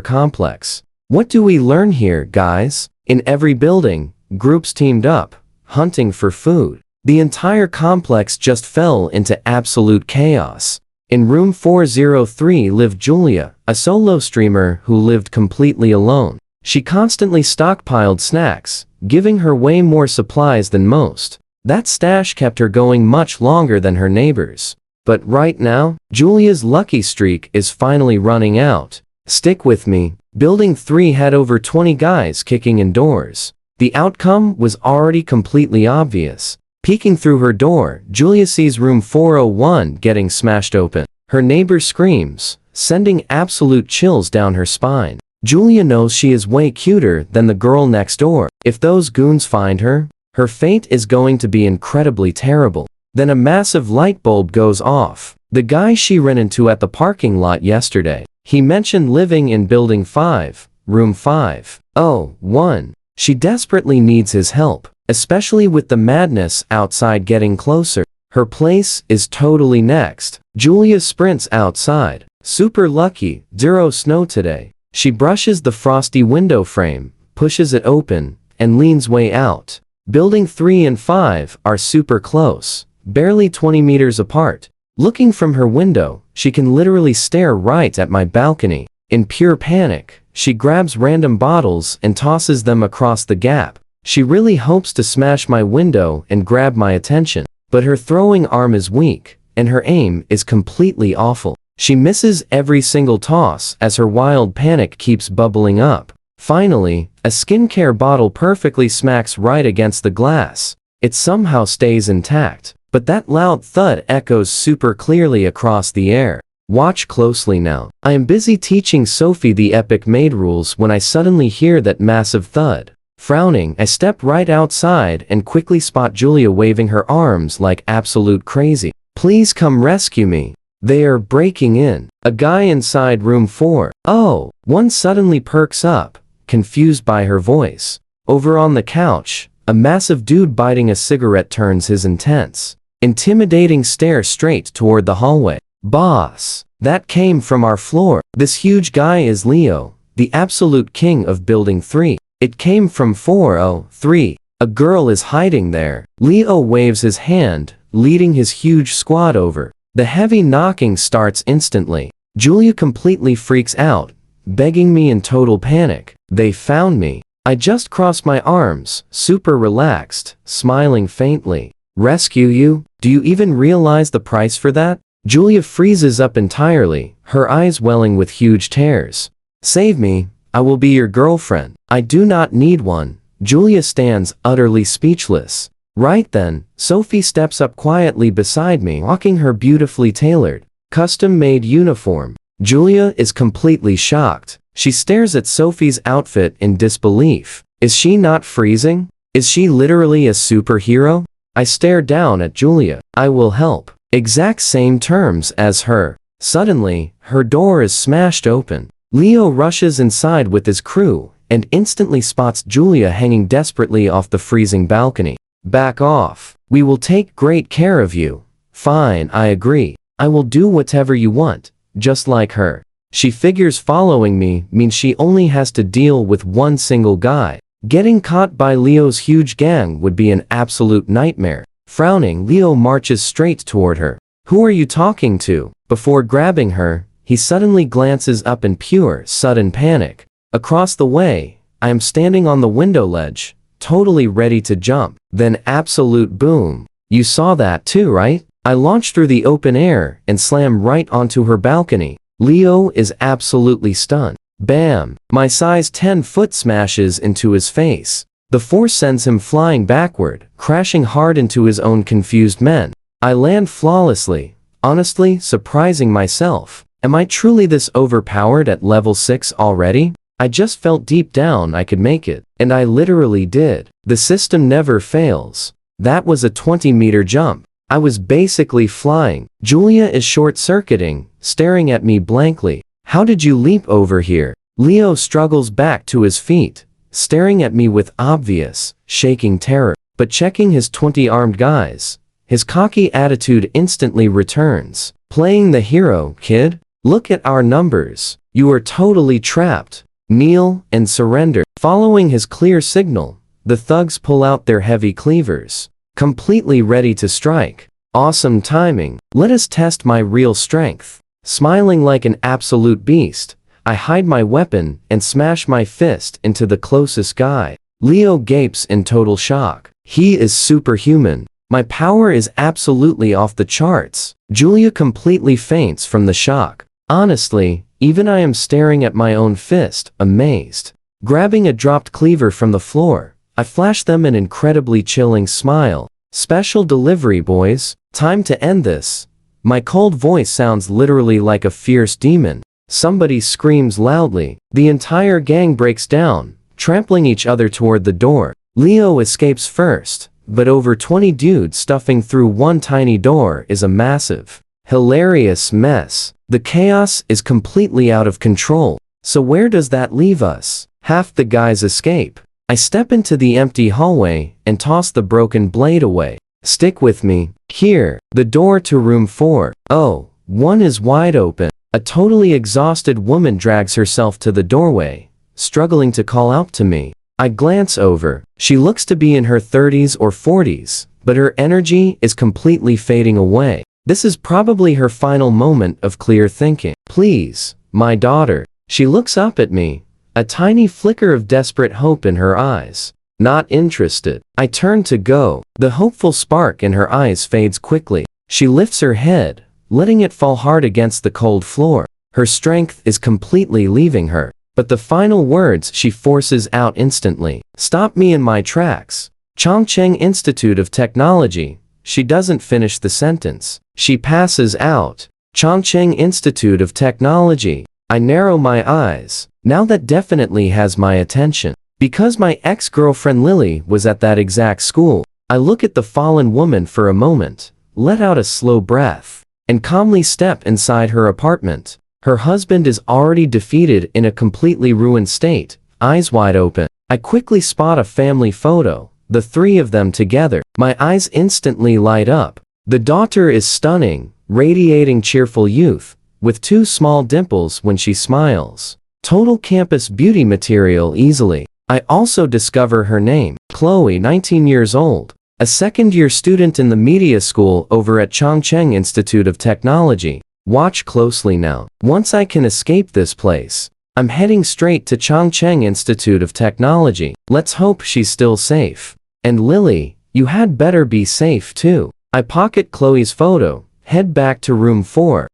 complex. What do we learn here, guys? In every building, groups teamed up, hunting for food. The entire complex just fell into absolute chaos. In room 403 lived Julia, a solo streamer who lived completely alone. She constantly stockpiled snacks, giving her way more supplies than most. That stash kept her going much longer than her neighbors. But right now, Julia's lucky streak is finally running out. Stick with me. Building 3 had over 20 guys kicking in doors. The outcome was already completely obvious. Peeking through her door, Julia sees room 401 getting smashed open. Her neighbor screams, sending absolute chills down her spine. Julia knows she is way cuter than the girl next door. If those goons find her, her fate is going to be incredibly terrible. Then a massive light bulb goes off. The guy she ran into at the parking lot yesterday. He mentioned living in building 5, room 501. She desperately needs his help, especially with the madness outside getting closer. Her place is totally next. Julia sprints outside. Super lucky, 0 snow today. She brushes the frosty window frame, pushes it open, and leans way out. Building 3 and 5 are super close, barely 20 meters apart. Looking from her window, she can literally stare right at my balcony. In pure panic, she grabs random bottles and tosses them across the gap. She really hopes to smash my window and grab my attention, but her throwing arm is weak, and her aim is completely awful. She misses every single toss as her wild panic keeps bubbling up. Finally, a skincare bottle perfectly smacks right against the glass. It somehow stays intact, but that loud thud echoes super clearly across the air. Watch closely now. I am busy teaching Sophie the epic maid rules when I suddenly hear that massive thud. Frowning, I step right outside and quickly spot Julia waving her arms like absolute crazy. Please come rescue me. They are breaking in. A guy inside room 401 suddenly perks up, confused by her voice. Over on the couch, a massive dude biting a cigarette turns his intense, intimidating stare straight toward the hallway. Boss, that came from our floor. This huge guy is Leo, the absolute king of building 3. It came from 403. A girl is hiding there. Leo waves his hand, leading his huge squad over. The heavy knocking starts instantly. Julia completely freaks out, begging me in total panic. They found me. I just cross my arms, super relaxed, smiling faintly. Rescue you? Do you even realize the price for that? Julia freezes up entirely, her eyes welling with huge tears. Save me. I will be your girlfriend. I do not need one. Julia stands utterly speechless. Right then, Sophie steps up quietly beside me, walking her beautifully tailored, custom-made uniform. Julia is completely shocked. She stares at Sophie's outfit in disbelief. Is she not freezing? Is she literally a superhero? I stare down at Julia. I will help. Exact same terms as her. Suddenly, her door is smashed open. Leo rushes inside with his crew and instantly spots Julia hanging desperately off the freezing balcony. Back off. We will take great care of you. Fine, I agree. I will do whatever you want, just like her. She figures following me means she only has to deal with one single guy. Getting caught by Leo's huge gang would be an absolute nightmare. Frowning, Leo marches straight toward her. Who are you talking to? Before grabbing her, he suddenly glances up in pure, sudden panic. Across the way, I am standing on the window ledge, totally ready to jump. Then absolute boom. You saw that too, right? I launch through the open air and slam right onto her balcony. Leo is absolutely stunned. Bam! My size 10 foot smashes into his face. The force sends him flying backward, crashing hard into his own confused men. I land flawlessly, honestly surprising myself. Am I truly this overpowered at level 6 already? I just felt deep down I could make it, and I literally did. The system never fails. That was a 20-meter jump. I was basically flying. Julia is short-circuiting, staring at me blankly. How did you leap over here? Leo struggles back to his feet, staring at me with obvious, shaking terror. but checking his 20 armed guys, his cocky attitude instantly returns. Playing the hero, kid? Look at our numbers. You are totally trapped. Kneel and surrender. Following his clear signal, the thugs pull out their heavy cleavers, completely ready to strike. Awesome timing. Let us test my real strength. Smiling like an absolute beast, I hide my weapon and smash my fist into the closest guy. Leo gapes in total shock. He is superhuman. My power is absolutely off the charts. Julia completely faints from the shock. Honestly, even I am staring at my own fist, amazed. Grabbing a dropped cleaver from the floor, I flash them an incredibly chilling smile. Special delivery, boys. Time to end this. My cold voice sounds literally like a fierce demon. Somebody screams loudly. The entire gang breaks down, trampling each other toward the door. Leo escapes first, but over 20 dudes stuffing through one tiny door is a massive, hilarious mess. The chaos is completely out of control. So where does that leave us? Half the guys escape. I step into the empty hallway and toss the broken blade away. Stick with me. Here, the door to room 4. Oh, one is wide open. A totally exhausted woman drags herself to the doorway, struggling to call out to me. I glance over. She looks to be in her 30s or 40s, but her energy is completely fading away. This is probably her final moment of clear thinking. Please, my daughter. She looks up at me, a tiny flicker of desperate hope in her eyes. Not interested. I turn to go. The hopeful spark in her eyes fades quickly. She lifts her head, letting it fall hard against the cold floor. Her strength is completely leaving her, but the final words she forces out instantly stop me in my tracks. Chongqing Institute of Technology. She doesn't finish the sentence. She passes out. Chongqing Institute of Technology. I narrow my eyes. Now that definitely has my attention. Because my ex-girlfriend Lily was at that exact school, I look at the fallen woman for a moment, let out a slow breath, and calmly step inside her apartment. Her husband is already defeated in a completely ruined state, eyes wide open. I quickly spot a family photo, the three of them together. My eyes instantly light up. The daughter is stunning, radiating cheerful youth, with 2 small dimples when she smiles. Total campus beauty material easily. I also discover her name, Chloe, 19 years old, a second-year student in the media school over at Chongqing Institute of Technology. Watch closely now. Once I can escape this place, I'm heading straight to Chongqing Institute of Technology. Let's hope she's still safe. And Lily, you had better be safe too. I pocket Chloe's photo, head back to room 4,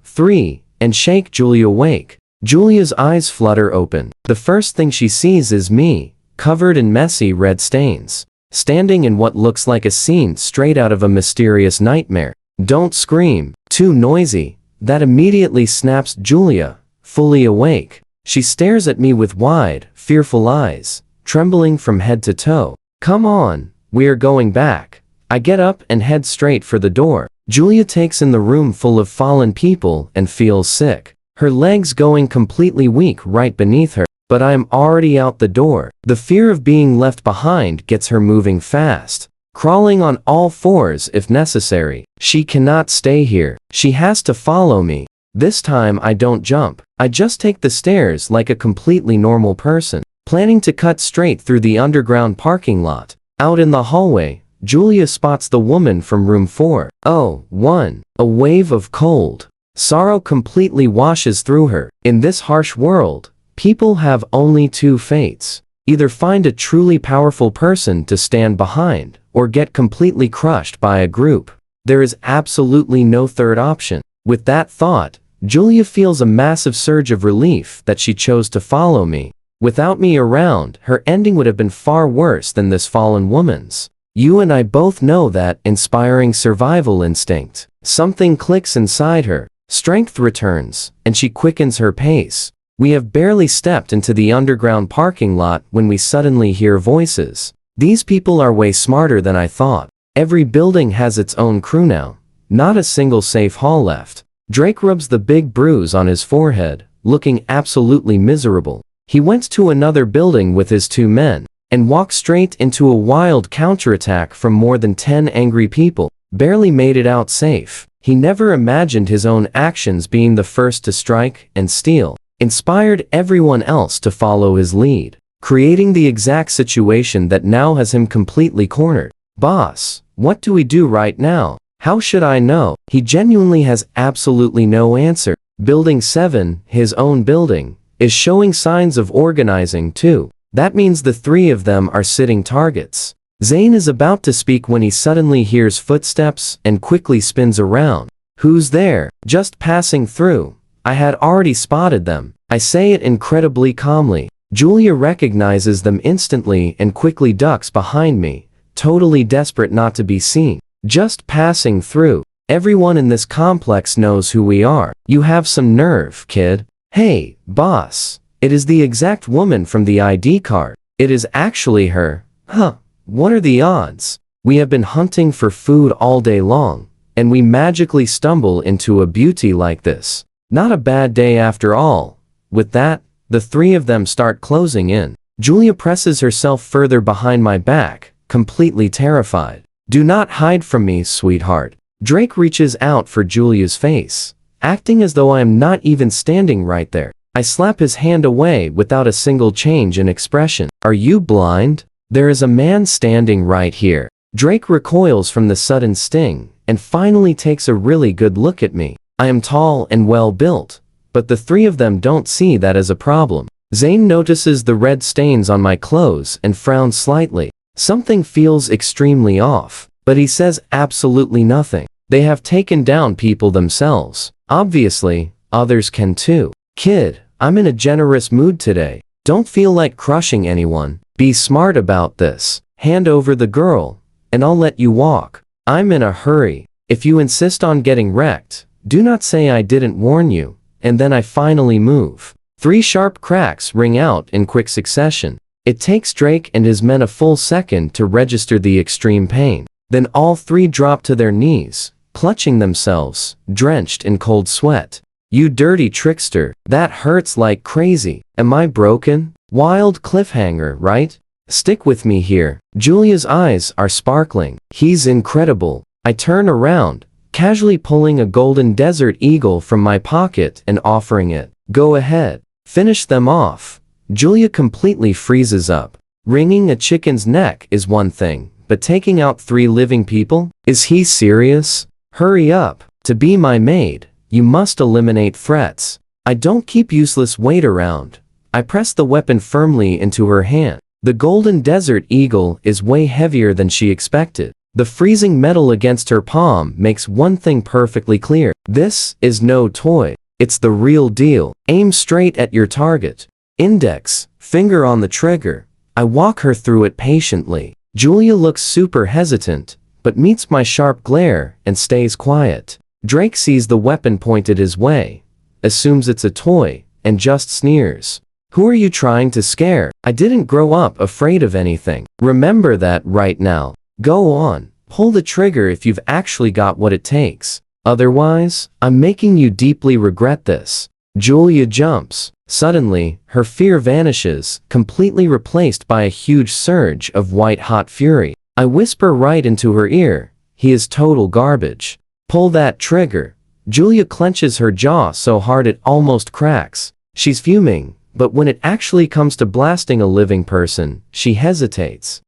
3, and shake Julia awake. Julia's eyes flutter open. The first thing she sees is me, covered in messy red stains, standing in what looks like a scene straight out of a mysterious nightmare. Don't scream, too noisy. That immediately snaps Julia, fully awake. She stares at me with wide, fearful eyes, trembling from head to toe. Come on, we are going back. I get up and head straight for the door. Julia takes in the room full of fallen people and feels sick. Her legs going completely weak right beneath her, but I am already out the door. The fear of being left behind gets her moving fast, crawling on all fours if necessary. She cannot stay here. She has to follow me. This time I don't jump. I just take the stairs like a completely normal person, planning to cut straight through the underground parking lot. Out in the hallway, Julia spots the woman from room 4. A wave of cold sorrow completely washes through her. In this harsh world, people have only 2 fates. Either find a truly powerful person to stand behind, or get completely crushed by a group. There is absolutely no third option. With that thought, Julia feels a massive surge of relief that she chose to follow me. Without me around, her ending would have been far worse than this fallen woman's. You and I both know that inspiring survival instinct. Something clicks inside her. Strength returns, and she quickens her pace. We have barely stepped into the underground parking lot when we suddenly hear voices. These people are way smarter than I thought. Every building has its own crew now. Not a single safe hall left. Drake rubs the big bruise on his forehead, looking absolutely miserable. He went to another building with his 2 men. and walked straight into a wild counterattack from more than 10 angry people. Barely made it out safe. He never imagined his own actions being the first to strike and steal. Inspired everyone else to follow his lead, creating the exact situation that now has him completely cornered. Boss, what do we do right now? How should I know? He genuinely has absolutely no answer. Building 7, his own building, is showing signs of organizing too. That means the three of them are sitting targets. Zane is about to speak when he suddenly hears footsteps and quickly spins around. Who's there? Just passing through. I had already spotted them. I say it incredibly calmly. Julia recognizes them instantly and quickly ducks behind me, totally desperate not to be seen. Just passing through. Everyone in this complex knows who we are. You have some nerve, kid. Hey, boss. It is the exact woman from the ID card. It is actually her. Huh. What are the odds? We have been hunting for food all day long, and we magically stumble into a beauty like this. Not a bad day after all. With that, the three of them start closing in. Julia presses herself further behind my back, completely terrified. Do not hide from me, sweetheart. Drake reaches out for Julia's face, acting as though I am not even standing right there. I slap his hand away without a single change in expression. Are you blind? There is a man standing right here. Drake recoils from the sudden sting and finally takes a really good look at me. I am tall and well built, but the three of them don't see that as a problem. Zane notices the red stains on my clothes and frowns slightly. Something feels extremely off, but he says absolutely nothing. They have taken down people themselves. Obviously, others can too. Kid, I'm in a generous mood today. Don't feel like crushing anyone. Be smart about this. Hand over the girl, and I'll let you walk. I'm in a hurry. If you insist on getting wrecked, do not say I didn't warn you. And then I finally move. 3 sharp cracks ring out in quick succession. It takes Drake and his men a full second to register the extreme pain. Then all 3 drop to their knees, clutching themselves, drenched in cold sweat. You dirty trickster, that hurts like crazy. Am I broken? Wild cliffhanger, right? Stick with me here. Julia's eyes are sparkling. He's incredible. I turn around, casually pulling a golden desert eagle from my pocket and offering it. Go ahead. Finish them off. Julia completely freezes up. Wringing a chicken's neck is one thing, but taking out 3 living people? Is he serious? Hurry up. To be my maid, you must eliminate threats. I don't keep useless weight around. I press the weapon firmly into her hand. The golden desert eagle is way heavier than she expected. The freezing metal against her palm makes one thing perfectly clear. This is no toy. It's the real deal. Aim straight at your target. Index, finger on the trigger. I walk her through it patiently. Julia looks super hesitant, but meets my sharp glare and stays quiet. Drake sees the weapon pointed his way, assumes it's a toy, and just sneers. Who are you trying to scare? I didn't grow up afraid of anything. Remember that right now. Go on. Pull the trigger if you've actually got what it takes. Otherwise, I'm making you deeply regret this. Julia jumps. Suddenly, her fear vanishes, completely replaced by a huge surge of white-hot fury. I whisper right into her ear. He is total garbage. Pull that trigger. Julia clenches her jaw so hard it almost cracks. She's fuming, but when it actually comes to blasting a living person, she hesitates.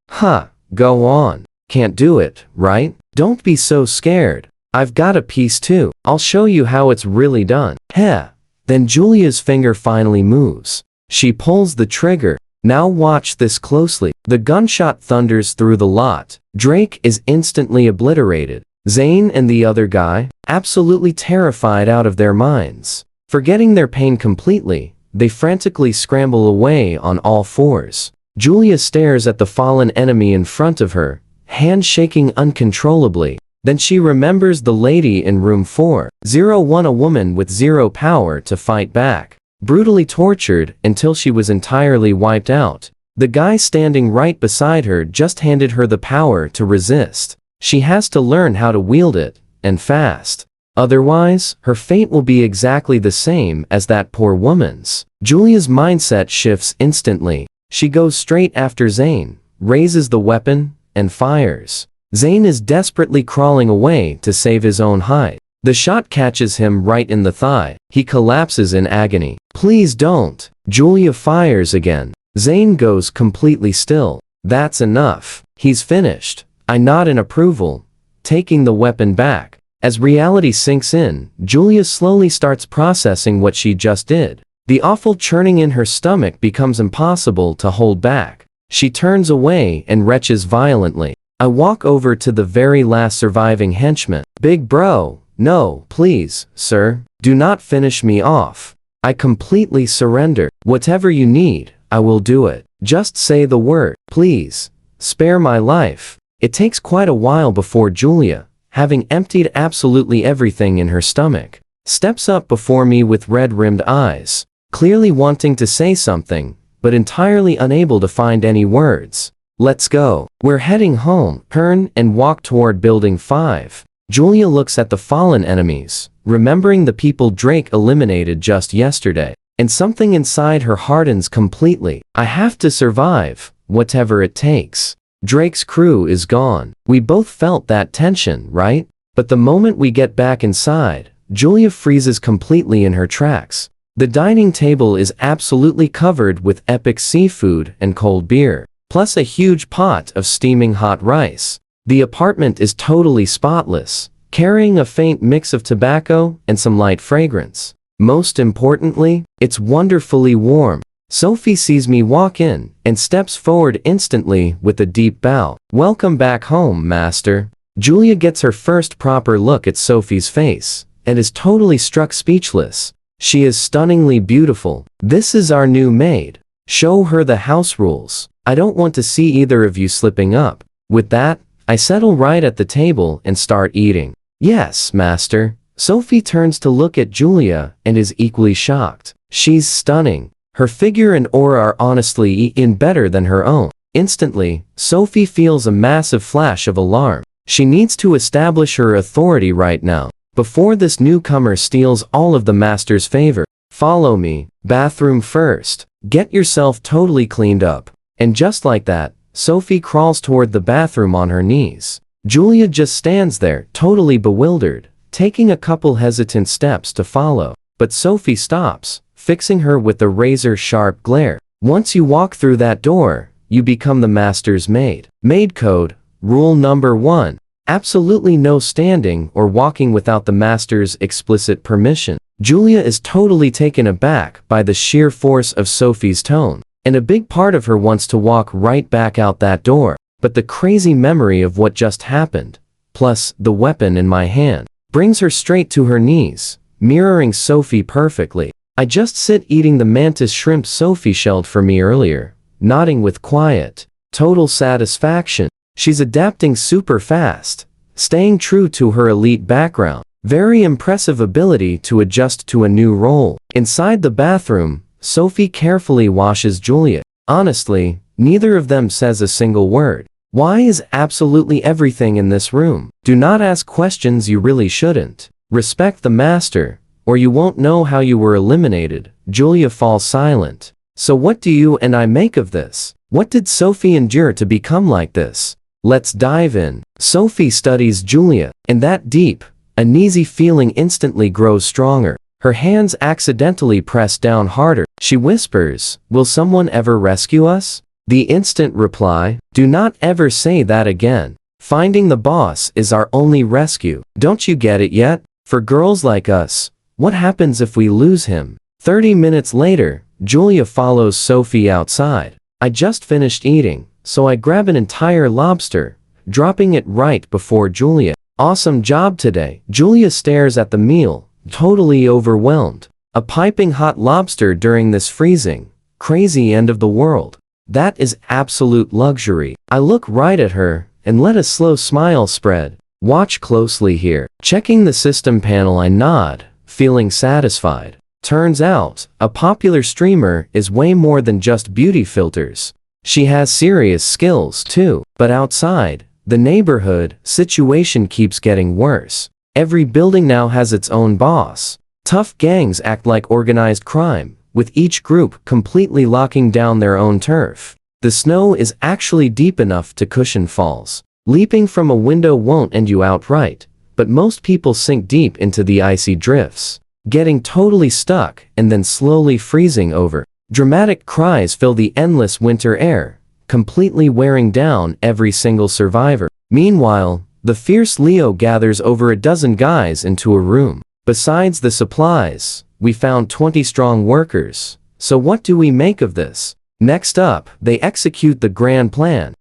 Go on. Can't do it, right? Don't be so scared. I've got a piece too. I'll show you how it's really done. Heh. Then Julia's finger finally moves. She pulls the trigger. Now watch this closely. The gunshot thunders through the lot. Drake is instantly obliterated. Zane and the other guy, absolutely terrified out of their minds. Forgetting their pain completely, they frantically scramble away on all fours. Julia stares at the fallen enemy in front of her, hand shaking uncontrollably. Then she remembers the lady in room 401, a woman with 0 power to fight back. Brutally tortured until she was entirely wiped out. The guy standing right beside her just handed her the power to resist. She has to learn how to wield it, and fast. Otherwise, her fate will be exactly the same as that poor woman's. Julia's mindset shifts instantly. She goes straight after Zane, raises the weapon, and fires. Zane is desperately crawling away to save his own hide. The shot catches him right in the thigh. He collapses in agony. Please don't. Julia fires again. Zane goes completely still. That's enough. He's finished. I nod in approval, taking the weapon back. As reality sinks in, Julia slowly starts processing what she just did. The awful churning in her stomach becomes impossible to hold back. She turns away and retches violently. I walk over to the very last surviving henchman. Big bro, no, please, sir, do not finish me off. I completely surrender. Whatever you need, I will do it. Just say the word, please. Spare my life. It takes quite a while before Julia, having emptied absolutely everything in her stomach, steps up before me with red-rimmed eyes, clearly wanting to say something, but entirely unable to find any words. Let's go. We're heading home. Turn and walk toward Building 5. Julia looks at the fallen enemies, remembering the people Drake eliminated just yesterday, and something inside her hardens completely. I have to survive, whatever it takes. Drake's crew is gone. We both felt that tension, right? But the moment we get back inside, Julia freezes completely in her tracks. The dining table is absolutely covered with epic seafood and cold beer, plus a huge pot of steaming hot rice. The apartment is totally spotless, carrying a faint mix of tobacco and some light fragrance. Most importantly, it's wonderfully warm. Sophie sees me walk in and steps forward instantly with a deep bow. Welcome back home, master. Julia gets her first proper look at Sophie's face and is totally struck speechless. She is stunningly beautiful. This is our new maid. Show her the house rules. I don't want to see either of you slipping up. With that, I settle right at the table and start eating. Yes, master. Sophie turns to look at Julia and is equally shocked. She's stunning. Her figure and aura are honestly even better than her own. Instantly, Sophie feels a massive flash of alarm. She needs to establish her authority right now, before this newcomer steals all of the master's favor. Follow me. Bathroom first. Get yourself totally cleaned up. And just like that, Sophie crawls toward the bathroom on her knees. Julia just stands there, totally bewildered, taking a couple hesitant steps to follow. But Sophie stops, fixing her with a razor-sharp glare. Once you walk through that door, you become the master's maid. Maid code, rule number 1. Absolutely no standing or walking without the master's explicit permission. Julia is totally taken aback by the sheer force of Sophie's tone, and a big part of her wants to walk right back out that door. But the crazy memory of what just happened, plus the weapon in my hand, brings her straight to her knees, mirroring Sophie perfectly. I just sit eating the mantis shrimp Sophie shelled for me earlier, nodding with quiet, total satisfaction. She's adapting super fast, staying true to her elite background. Very impressive ability to adjust to a new role. Inside the bathroom, Sophie carefully washes Julia. Honestly, neither of them says a single word. Why is absolutely everything in this room? Do not ask questions you really shouldn't. Respect the master, or you won't know how you were eliminated. Julia falls silent. So what do you and I make of this? What did Sophie endure to become like this? Let's dive in. Sophie studies Julia, and that deep, uneasy feeling instantly grows stronger. Her hands accidentally press down harder. She whispers, "Will someone ever rescue us?" The instant reply, "Do not ever say that again. Finding the boss is our only rescue. Don't you get it yet? For girls like us, what happens if we lose him?" 30 minutes later, Julia follows Sophie outside. I just finished eating, so I grab an entire lobster, dropping it right before Julia. Awesome job today. Julia stares at the meal, totally overwhelmed. A piping hot lobster during this freezing, crazy end of the world. That is absolute luxury. I look right at her and let a slow smile spread. Watch closely here. Checking the system panel, I nod, feeling satisfied. Turns out, a popular streamer is way more than just beauty filters. She has serious skills too. But outside, the neighborhood situation keeps getting worse. Every building now has its own boss. Tough gangs act like organized crime, with each group completely locking down their own turf. The snow is actually deep enough to cushion falls. Leaping from a window won't end you outright, but most people sink deep into the icy drifts, getting totally stuck and then slowly freezing over. Dramatic cries fill the endless winter air, completely wearing down every single survivor. Meanwhile, the fierce Leo gathers over a dozen guys into a room. Besides the supplies, we found 20 strong workers. So what do we make of this? Next up, they execute the grand plan.